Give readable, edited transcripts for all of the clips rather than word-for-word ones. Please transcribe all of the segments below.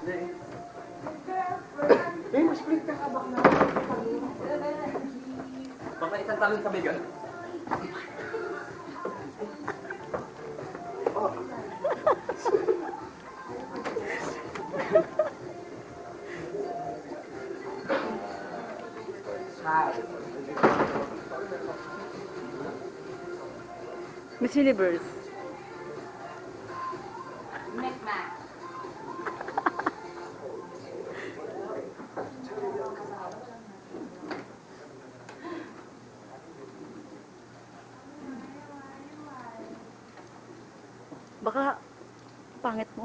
Eh, mas split ka ba na? Baka isang talon sa bigan. Miss Universe. Baka pangit mo.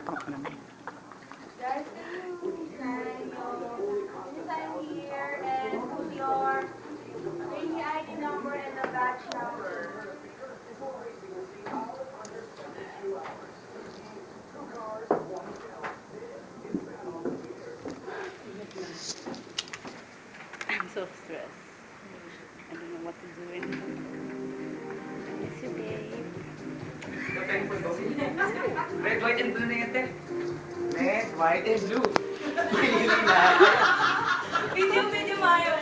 Tama naman. Guys, sign here and put your baby ID number and the batch number. I'm so stressed. I don't know what to do anymore. I miss you, babe. Red, white, and blue na yan, te. Red, white, and blue. Pili na. Video mayo.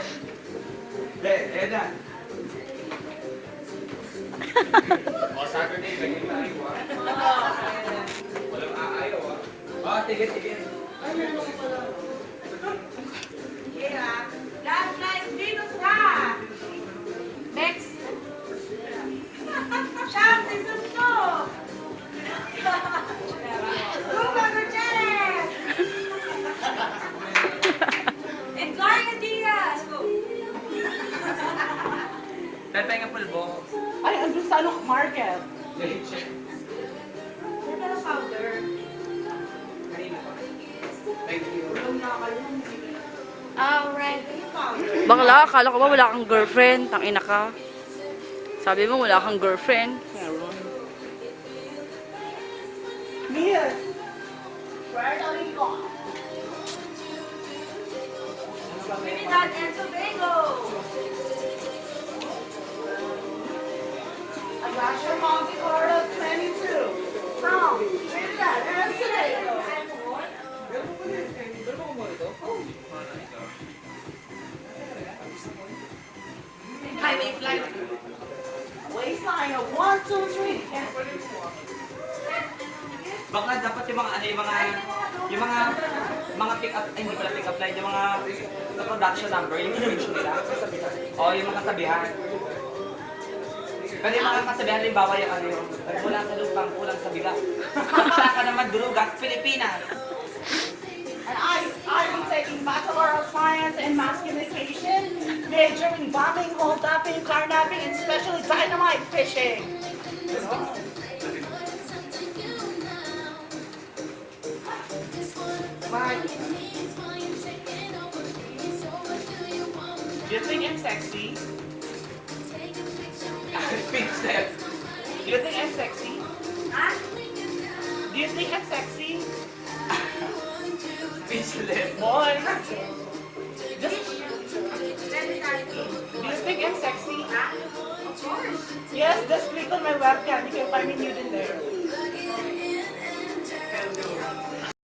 Red na. O, Saturday, lagay tayo, Walang aayaw, tigit. Ay, meron ko pala. Yeah. Last night, Venus ha. Next. Sham, season 2. Luca Gutierrez. And Gloria Diaz. Pepe nga pulbo. Ay, andun sa ano, market. Leche. Where's the powder? Kanina pa. Thank you. Alright. Bakla, akala ko ba wala kang girlfriend? Tangina ka. Sabi mo wala kang girlfriend. Meron. Mia! Puerto Rico! Trinidad and Tobago. I got your Monte Carlo 22 from Trinidad and Tobago. Highway flight. Waistline of 1, 2, 3. Baka dapat yung mga pick up, hindi pala pick up line, yung mga production number, yung i-mention nila. O, yung mga kasabihan. Pero yung mga kasabihan, halimbawa yung ano yung, mula sa lupang, kulang sa bigas. Wala ka naman durugas, Pilipinas. And I am taking Bachelor of Science in Mass Communication, majoring bombing, hold-upping, carnapping, and especially dynamite fishing. Do you think I'm sexy? Speechless. Do you think I'm sexy? Huh? Do you think I'm sexy? Speechless. Boy! Just, Very nasty. do you think I'm sexy? Huh? Of course. Yes, just click on my webcam. You can find me nude in there.